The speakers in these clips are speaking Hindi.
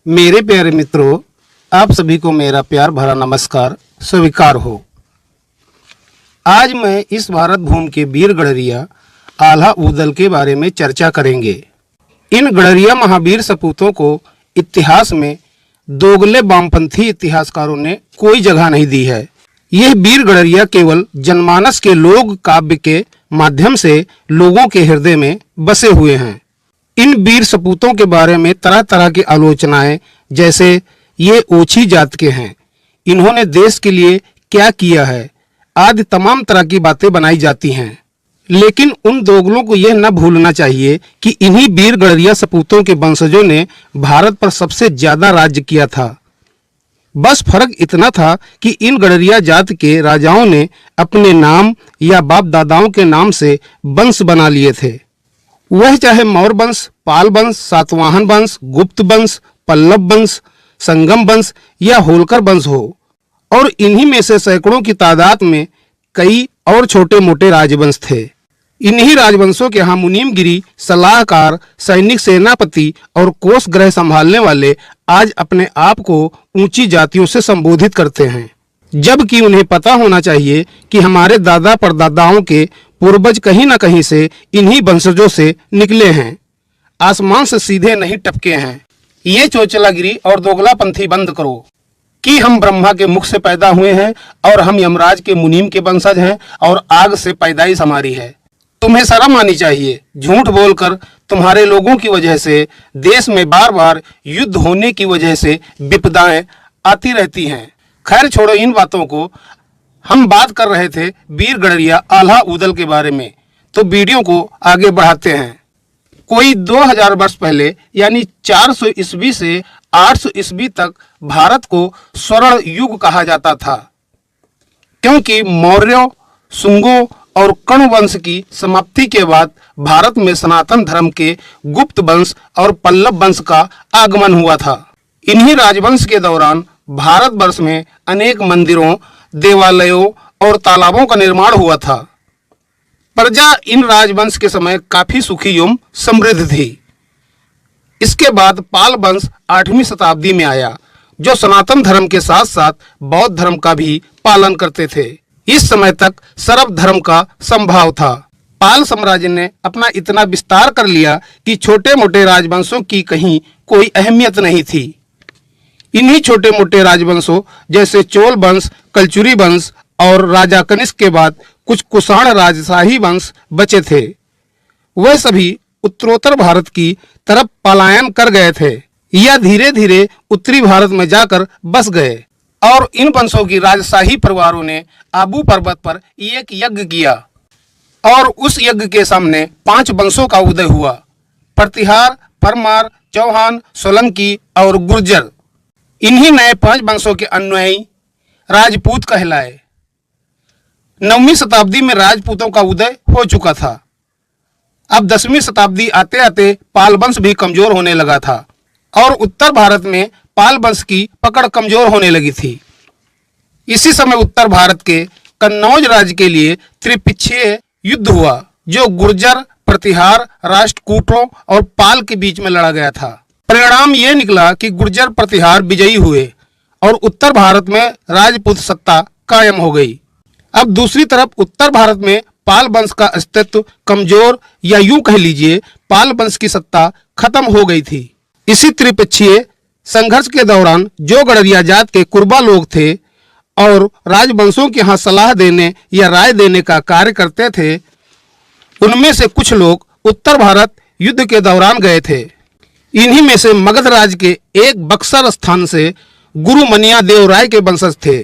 मेरे प्यारे मित्रों, आप सभी को मेरा प्यार भरा नमस्कार स्वीकार हो। आज मैं इस भारत भूमि के वीर गडरिया आल्हा ऊदल के बारे में चर्चा करेंगे। इन गडरिया महावीर सपूतों को इतिहास में दोगले वामपंथी इतिहासकारों ने कोई जगह नहीं दी है। यह वीर गडरिया केवल जनमानस के लोक काव्य के माध्यम से लोगों के हृदय में बसे हुए हैं। इन वीर सपूतों के बारे में तरह तरह की आलोचनाएं, जैसे ये ओछी जात के हैं, इन्होंने देश के लिए क्या किया है, आदि तमाम तरह की बातें बनाई जाती हैं। लेकिन उन दोगलों को यह न भूलना चाहिए कि इन्हीं वीर गडरिया सपूतों के वंशजों ने भारत पर सबसे ज्यादा राज्य किया था। बस फर्क इतना था कि इन गडरिया जात के राजाओं ने अपने नाम या बाप दादाओं के नाम से वंश बना लिए थे। वह चाहे मौर्य वंश, पाल वंश, सातवाहन वंश, गुप्त वंश, पल्लव वंश, संगम वंश या होलकर वंश हो। और इन्हीं में से सैकड़ों की तादाद में कई और छोटे मोटे राजवंश थे। इन्हीं राजवंशों के यहाँ मुनीमगिरी, सलाहकार, सैनिक, सेनापति और कोष गृह संभालने वाले आज अपने आप को ऊंची जातियों से संबोधित करते हैं, जबकि उन्हें पता होना चाहिए कि हमारे दादा परदादाओं के पूर्वज कहीं न कहीं से इन्हीं वंशजों से निकले हैं, आसमान से सीधे नहीं टपके हैं। ये चोचलागिरी और दोगलापंथी बंद करो कि हम ब्रह्मा के मुख से पैदा हुए हैं और हम यमराज के मुनीम के वंशज हैं और आग से पैदाइश हमारी है। तुम्हें शर्म आनी चाहिए। झूठ बोलकर तुम्हारे लोगों की वजह से देश में बार बार युद्ध होने की वजह से विपदाएं आती रहती हैं। खैर छोड़ो इन बातों को। हम बात कर रहे थे वीर गडरिया आल्हा ऊदल के बारे में, तो वीडियो को आगे बढ़ाते हैं। कोई 2000 वर्ष पहले यानी 400 ईस्वी से 800 ईस्वी तक भारत को स्वर्ण युग कहा जाता था, क्योंकि मौर्यों, शुंगों और कण्व वंश की समाप्ति के बाद भारत में सनातन धर्म के गुप्त वंश और पल्लव वंश का आगमन हुआ था। इन्हीं राजवंश के दौरान भारतवर्ष में अनेक मंदिरों, देवालयों और तालाबों का निर्माण हुआ था। प्रजा इन राजवंश के समय काफी सुखी एवं समृद्ध थी। इसके बाद पाल वंश 8वीं शताब्दी में आया, जो सनातन धर्म के साथ साथ बौद्ध धर्म का भी पालन करते थे। इस समय तक सर्व धर्म का संभाव था। पाल साम्राज्य ने अपना इतना विस्तार कर लिया कि छोटे मोटे राजवंशों की कहीं कोई अहमियत नहीं थी। इन्हीं छोटे मोटे राजवंशों जैसे चोल वंश, कलचुरी वंश और राजा कनिष्क के बाद कुछ कुषाण राजशाही वंश बचे थे। वह सभी उत्तरोत्तर भारत की तरफ पलायन कर गए थे या धीरे धीरे उत्तरी भारत में जाकर बस गए। और इन वंशों की राजशाही परिवारों ने आबू पर्वत पर एक यज्ञ किया और उस यज्ञ के सामने 5 वंशों का उदय हुआ: प्रतिहार, परमार, चौहान, सोलंकी और गुर्जर। इन्हीं नए 5 वंशों के अनुयायी राजपूत कहलाए। 9वीं शताब्दी में राजपूतों का उदय हो चुका था। अब 10वीं शताब्दी आते आते पाल वंश भी कमजोर होने लगा था और उत्तर भारत में पाल वंश की पकड़ कमजोर होने लगी थी। इसी समय उत्तर भारत के कन्नौज राज्य के लिए त्रिपिक्षीय युद्ध हुआ, जो गुर्जर, प्रतिहार, राष्ट्रकूटों और पाल के बीच में लड़ा गया था। परिणाम यह निकला कि गुर्जर प्रतिहार विजयी हुए और उत्तर भारत में राजपूत सत्ता कायम हो गई। अब दूसरी तरफ उत्तर भारत में पाल वंश का अस्तित्व कमजोर, या यूं कह लीजिए पाल वंश की सत्ता खत्म हो गई थी। इसी त्रिपक्षीय संघर्ष के दौरान जो गडरिया जात के कुर्बा लोग थे और राजवंशों के यहाँ सलाह देने या राय देने का कार्य करते थे, उनमें से कुछ लोग उत्तर भारत युद्ध के दौरान गए थे। इन्हीं में से मगध राज्य के एक बक्सर स्थान से गुरु मनिया देव राय के वंशज थे।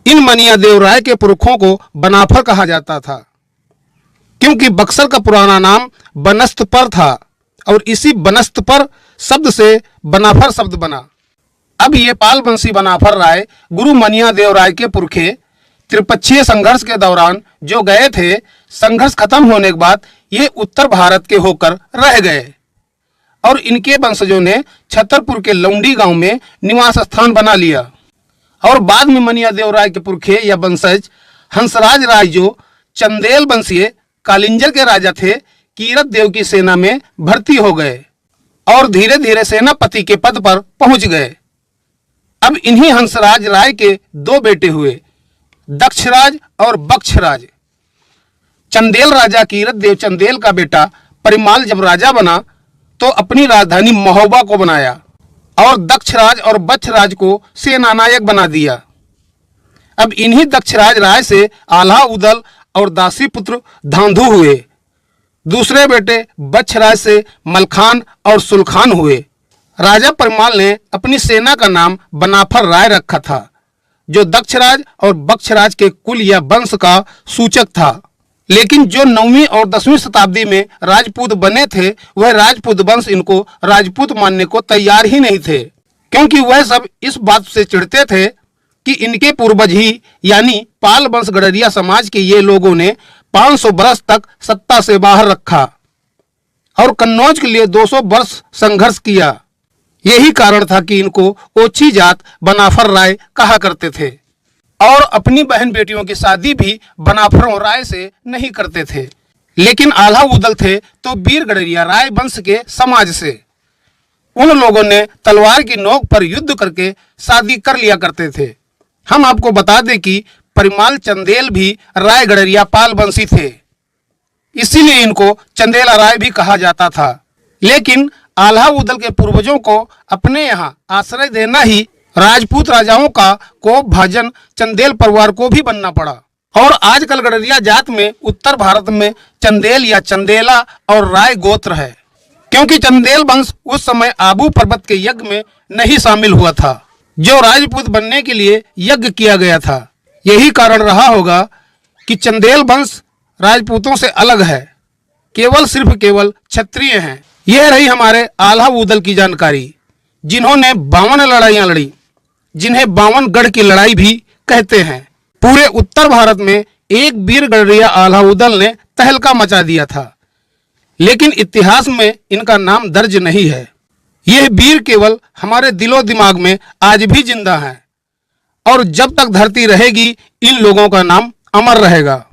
इन मनिया देव राय के पुरखों को बनाफर कहा जाता था, क्योंकि बक्सर का पुराना नाम बनस्तपर था और इसी बनस्तपर शब्द से बनाफर शब्द बना। अब ये पाल वंशी बनाफर राय गुरु मनिया देव राय के पुरखे त्रिपक्षीय संघर्ष के दौरान जो गए थे, संघर्ष खत्म होने के बाद ये उत्तर भारत के होकर रह गए और इनके वंशजों ने छतरपुर के लौंडी गांव में निवास स्थान बना लिया। और बाद में मनिया देव राय के पुरखे या वंशज हंसराज राय, जो चंदेल वंशीय कालिंजर के राजा थे, कीरत देव की सेना में भर्ती हो गए और धीरे धीरे सेनापति के पद पर पहुंच गए। अब इन्हीं हंसराज राय के दो बेटे हुए, दक्षराज और बक्षराज। चंदेल राजा कीरतदेव चंदेल का बेटा परिमाल जब राजा बना तो अपनी राजधानी महोबा को बनाया और दक्षराज और बक्षराज को सेनानायक बना दिया। अब इन्हीं दक्षराज राय से आल्हा उदल और दासी पुत्र धांधु हुए। दूसरे बेटे बक्षराज से मलखान और सुलखान हुए। राजा परिमाल ने अपनी सेना का नाम बनाफर राय रखा था, जो दक्षराज और बक्षराज के कुल या वंश का सूचक था। लेकिन जो 9वीं और 10वीं शताब्दी में राजपूत बने थे, वह राजपूत वंश इनको राजपूत मानने को तैयार ही नहीं थे, क्योंकि वह सब इस बात से चिढ़ते थे कि इनके पूर्वज ही यानी पाल वंश गडरिया समाज के ये लोगों ने 500 वर्ष तक सत्ता से बाहर रखा और कन्नौज के लिए 200 वर्ष संघर्ष किया। यही कारण था कि इनको ओछी जात बनाफर राय कहा करते थे और अपनी बहन बेटियों की शादी भी बनाफरों राय से नहीं करते थे। लेकिन आल्हा उदल थे तो वीर गडरिया राय वंश के समाज से। उन लोगों ने तलवार की नोक पर युद्ध करके शादी कर लिया करते थे। हम आपको बता दें कि परिमाल चंदेल भी राय गडरिया पाल वंशी थे, इसीलिए इनको चंदेला राय भी कहा जाता था। लेकिन आल्हा उदल के पूर्वजों को अपने यहाँ आश्रय देना ही राजपूत राजाओं का कोप भाजन चंदेल परिवार को भी बनना पड़ा। और आजकल गडरिया जात में उत्तर भारत में चंदेल या चंदेला और राय गोत्र है, क्योंकि चंदेल वंश उस समय आबू पर्वत के यज्ञ में नहीं शामिल हुआ था, जो राजपूत बनने के लिए यज्ञ किया गया था। यही कारण रहा होगा कि चंदेल वंश राजपूतों से अलग है, केवल क्षत्रिय हैं। यह रही हमारे आल्हा उदल की जानकारी, जिन्होंने 52 लड़ाइयां लड़ी, जिन्हें 52 गढ़ की लड़ाई भी कहते हैं। पूरे उत्तर भारत में एक वीर गडरिया आल्हा उदल ने तहलका मचा दिया था, लेकिन इतिहास में इनका नाम दर्ज नहीं है। यह वीर केवल हमारे दिलो दिमाग में आज भी जिंदा है और जब तक धरती रहेगी इन लोगों का नाम अमर रहेगा।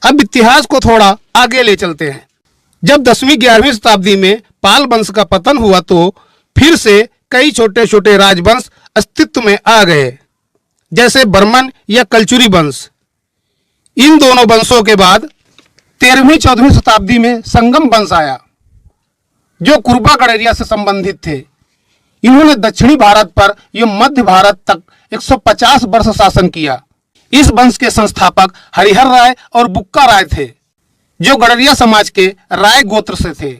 अब इतिहास को थोड़ा आगे ले चलते हैं। जब 10वीं 11वीं शताब्दी में पाल वंश का पतन हुआ तो फिर से कई छोटे छोटे राजवंश अस्तित्व में आ गए, जैसे बर्मन या कलचुरी वंश। इन दोनों वंशों के बाद 13वीं 14वीं शताब्दी में संगम वंश आया, जो कुरबा गडरिया से संबंधित थे। इन्होंने दक्षिणी भारत पर यह मध्य भारत तक 150 वर्ष शासन किया। इस वंश के संस्थापक हरिहर राय और बुक्का राय थे, जो गडरिया समाज के राय गोत्र से थे।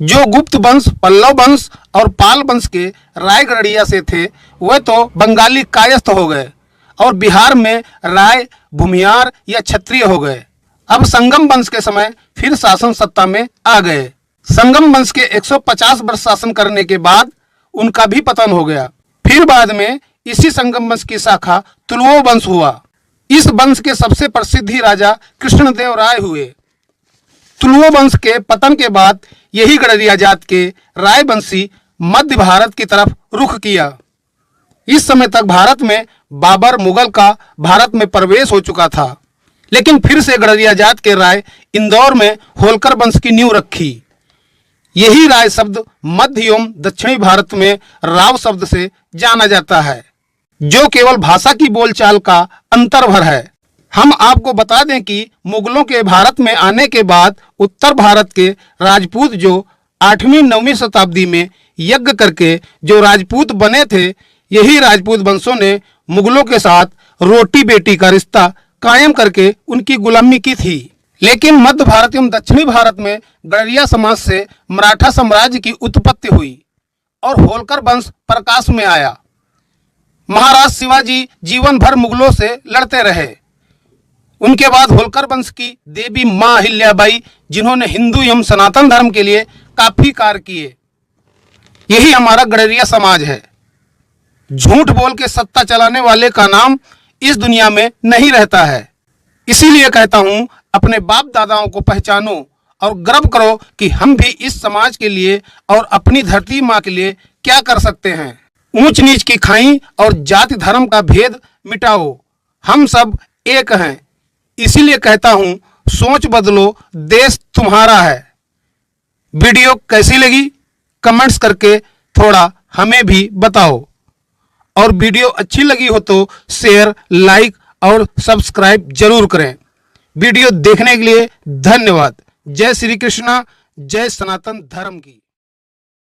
जो गुप्त वंश, पल्लव वंश और पाल वंश के राय गडरिया से थे, वह तो बंगाली कायस्थ हो गए और बिहार में राय, भूमियार या क्षत्रिय हो गए। अब संगम वंश के समय फिर शासन सत्ता में आ गए। संगम वंश के 150 वर्ष शासन करने के बाद उनका भी पतन हो गया। फिर बाद में इसी संगम वंश की शाखा तुलुओ वंश हुआ। इस वंश के सबसे प्रसिद्ध ही राजा कृष्णदेव राय हुए। तुलुओ वंश के पतन के बाद यही गडरिया जात के रायवंशी मध्य भारत की तरफ रुख किया। इस समय तक भारत में बाबर मुगल का भारत में प्रवेश हो चुका था, लेकिन फिर से गडरिया जात के राय इंदौर में होलकर वंश की नींव रखी। यही राय शब्द मध्य एवं दक्षिणी भारत में राव शब्द से जाना जाता है, जो केवल भाषा की बोलचाल का अंतर्भर है। हम आपको बता दें कि मुगलों के भारत में आने के बाद उत्तर भारत के राजपूत जो 8वीं 9वीं शताब्दी में यज्ञ करके जो राजपूत बने थे, यही राजपूत वंशों ने मुगलों के साथ रोटी बेटी का रिश्ता कायम करके उनकी गुलामी की थी। लेकिन मध्य भारत एवं दक्षिणी भारत में गडरिया समाज से मराठा साम्राज्य की उत्पत्ति हुई और होलकर वंश प्रकाश में आया। महाराज शिवाजी जीवन भर मुगलों से लड़ते रहे। उनके बाद होलकर वंश की देवी मां अहिल्याबाई, जिन्होंने हिंदू एवं सनातन धर्म के लिए काफी कार्य किए। यही हमारा गडरिया समाज है। झूठ बोल के सत्ता चलाने वाले का नाम इस दुनिया में नहीं रहता है। इसीलिए कहता हूं, अपने बाप दादाओं को पहचानो और गर्व करो कि हम भी इस समाज के लिए और अपनी धरती माँ के लिए क्या कर सकते हैं। ऊंच नीच की खाई और जाति धर्म का भेद मिटाओ। हम सब एक हैं। इसीलिए कहता हूं, सोच बदलो, देश तुम्हारा है। वीडियो कैसी लगी कमेंट्स करके थोड़ा हमें भी बताओ। और वीडियो अच्छी लगी हो तो शेयर, लाइक और सब्सक्राइब जरूर करें। वीडियो देखने के लिए धन्यवाद। जय श्री कृष्णा, जय सनातन धर्म की।